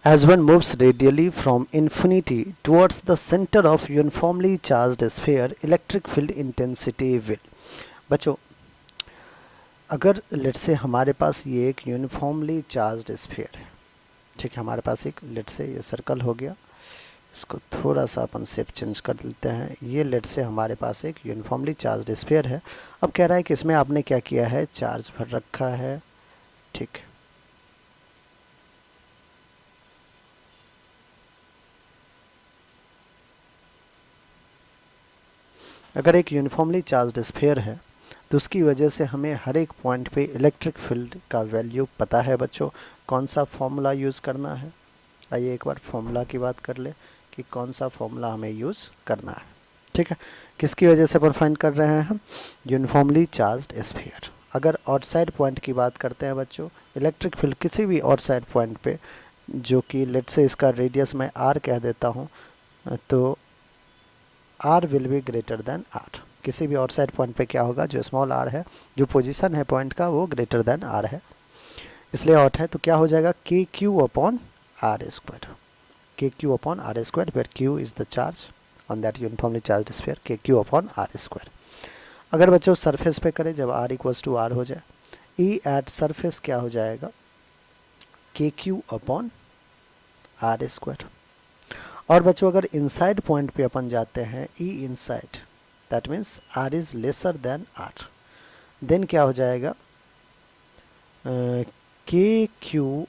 As one moves radially from infinity towards the center of uniformly charged sphere, electric field intensity will. बच्चों, अगर let's say हमारे पास ये एक uniformly charged sphere है, ठीक है, हमारे पास एक लेट्स से ये सर्कल हो गया, इसको थोड़ा सा अपन शेप चेंज कर लेते हैं। ये लेट्स से हमारे पास एक यूनिफॉर्मली चार्ज्ड स्फीयर है। अब कह रहा है कि इसमें आपने क्या किया है, चार्ज भर रखा है, ठीक। अगर एक यूनिफॉर्मली चार्ज्ड स्फीयर है तो उसकी वजह से हमें हर एक पॉइंट पे इलेक्ट्रिक फील्ड का वैल्यू पता है। बच्चों, कौन सा फॉर्मूला यूज़ करना है, आइए एक बार फॉर्मूला की बात कर ले कि कौन सा फॉर्मूला हमें यूज़ करना है। ठीक है, किसकी वजह से अपन फाइंड कर रहे हैं हम, यूनिफॉर्मली चार्ज्ड स्फीयर। अगर आउटसाइड पॉइंट की बात करते हैं बच्चों, इलेक्ट्रिक फील्ड किसी भी आउटसाइड पॉइंट पे, जो कि लेट से इसका रेडियस मैं आर कह देता हूँ, तो r will be greater than r. किसी भी आउटसाइड पॉइंट पे क्या होगा, जो स्मॉल आर है, जो पोजीशन है पॉइंट का, वो ग्रेटर देन आर है, इसलिए आउट है। तो क्या हो जाएगा, के q upon r square, k q upon r square, where q is the charge on that uniformly charged sphere, k q upon r square. अगर बच्चों सरफेस पे करें, जब आर इक्वल्स टू आर हो जाए, ई एट सरफेस क्या हो जाएगा, के क्यू अपॉन आर स्क्वायर। और बच्चों अगर इनसाइड पॉइंट पे अपन जाते हैं, E inside, that means R is lesser than R, then क्या हो जाएगा, के Q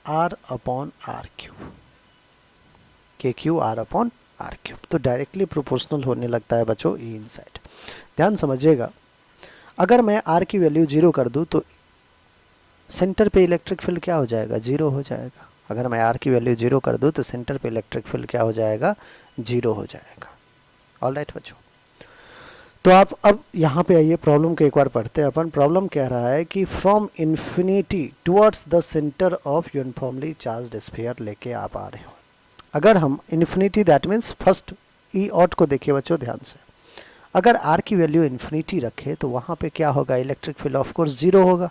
R upon R cube, K Q R upon R cube. तो डायरेक्टली प्रोपोर्शनल होने लगता है बच्चों ई इनसाइड। ध्यान समझिएगा, अगर मैं आर की वैल्यू 0 कर दूं तो सेंटर पे इलेक्ट्रिक फील्ड क्या हो जाएगा, 0 हो जाएगा। अगर मैं आर की वैल्यू 0 कर दूं तो सेंटर पे इलेक्ट्रिक फील्ड क्या हो जाएगा, 0 हो जाएगा। ऑलराइट बच्चों, तो आप अब यहाँ पे आइए, प्रॉब्लम को एक बार पढ़ते हैं अपन। प्रॉब्लम कह रहा है कि from infinity towards the centre of uniformly charged sphere लेके आप आ रहे हो। अगर हम infinity, that means first E out को देखिए बच्चों ध्यान से, अगर आर की वैल्यू इन्फिनिटी रखे तो वहाँ पे क्या होगा, इलेक्ट्रिक फील्ड ऑफ कोर्स 0 होगा।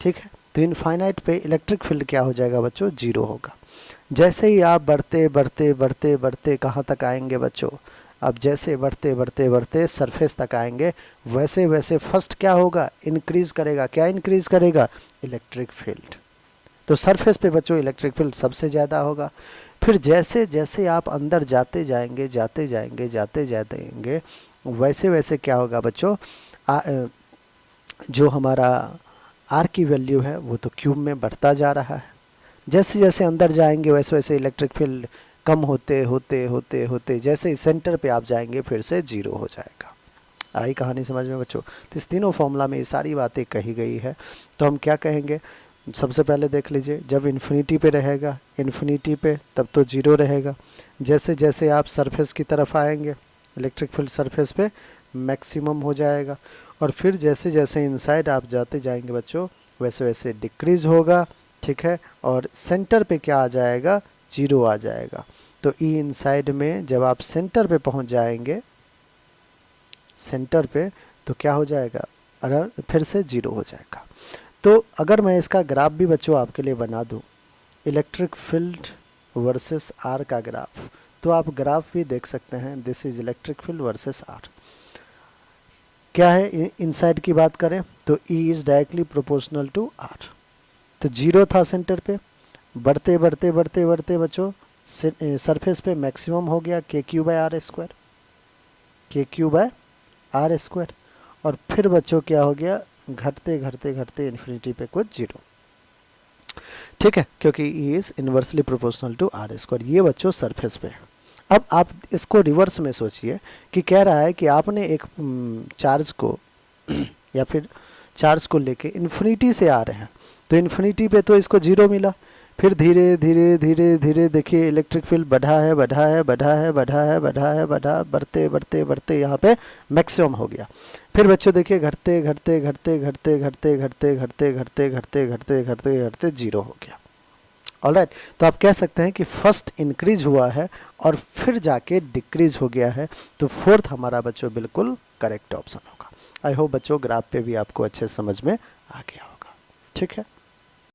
ठीक है, तो इनफाइनाइट पे इलेक्ट्रिक फील्ड क्या हो जाएगा बच्चों, 0 होगा। जैसे ही आप बढ़ते बढ़ते बढ़ते बढ़ते कहाँ तक आएंगे बच्चों, अब जैसे बढ़ते बढ़ते बढ़ते सरफेस तक आएंगे, वैसे वैसे फर्स्ट क्या होगा, इंक्रीज करेगा। क्या इंक्रीज करेगा, इलेक्ट्रिक फील्ड। तो सरफेस पे बच्चों इलेक्ट्रिक फील्ड सबसे ज़्यादा होगा। फिर जैसे जैसे आप अंदर जाते जाएंगे जाते जाएंगे जाते जाएंगे, वैसे वैसे क्या होगा बच्चों, जो हमारा आर की वैल्यू है वो तो क्यूब में बढ़ता जा रहा है। जैसे जैसे अंदर जाएंगे वैसे वैसे इलेक्ट्रिक फील्ड कम होते होते होते होते जैसे ही सेंटर पे आप जाएंगे फिर से 0 हो जाएगा। आई कहानी समझ में बच्चों। तो इस तीनों फॉर्मूला में ये सारी बातें कही गई है। तो हम क्या कहेंगे, सबसे पहले देख लीजिए, जब इन्फिनिटी पे रहेगा, इन्फिनिटी पे, तब तो 0 रहेगा। जैसे जैसे आप सरफेस की तरफ आएंगे, इलेक्ट्रिक फील्ड सरफेस पे मैक्सिमम हो जाएगा। और फिर जैसे जैसे इनसाइड आप जाते जाएंगे बच्चों, वैसे वैसे डिक्रीज होगा। ठीक है, और सेंटर पे क्या आ जाएगा, 0 आ जाएगा। तो ई इनसाइड में जब आप सेंटर पे पहुंच जाएंगे, सेंटर पे, तो क्या हो जाएगा, अगर फिर से 0 हो जाएगा। तो अगर मैं इसका ग्राफ भी बच्चों आपके लिए बना दूं, इलेक्ट्रिक फील्ड वर्सेस आर का ग्राफ, तो आप ग्राफ भी देख सकते हैं। This is electric field versus r. क्या है, इनसाइड की बात करें तो E is directly proportional to r. तो 0 था सेंटर पे, बढ़ते बढ़ते बढ़ते बढ़ते बच्चों सरफेस पे मैक्सिमम हो गया, के Q by are square, k Q by are square. और फिर बच्चों क्या हो गया, घटते घटते घटते इन्फिनिटी पे कुछ 0। ठीक है, क्योंकि E is inversely proportional to r square. ये बच्चों सरफेस पे है। अब आप इसको रिवर्स में सोचिए कि कह रहा है कि आपने एक चार्ज को या फिर चार्ज को लेके इन्फिनिटी से आ रहे हैं, तो इन्फिनिटी पे तो इसको 0 मिला। फिर धीरे धीरे धीरे धीरे देखिए इलेक्ट्रिक फील्ड बढ़ा है बढ़ा है बढ़ा है बढ़ा है बढ़ा है बढ़ा, बढ़ते बढ़ते बढ़ते यहाँ पे मैक्सिमम हो गया। फिर बच्चों देखिए घटते घटते घटते घटते घटते घटते घटते घटते घटते घटते घटते घटते 0 हो गया। ऑलराइट, तो आप कह सकते हैं कि फर्स्ट इंक्रीज हुआ है और फिर जाके डिक्रीज हो गया है। तो फोर्थ हमारा बच्चों बिल्कुल करेक्ट ऑप्शन होगा। आई होप बच्चों ग्राफ पे भी आपको अच्छे समझ में आ गया होगा। ठीक है।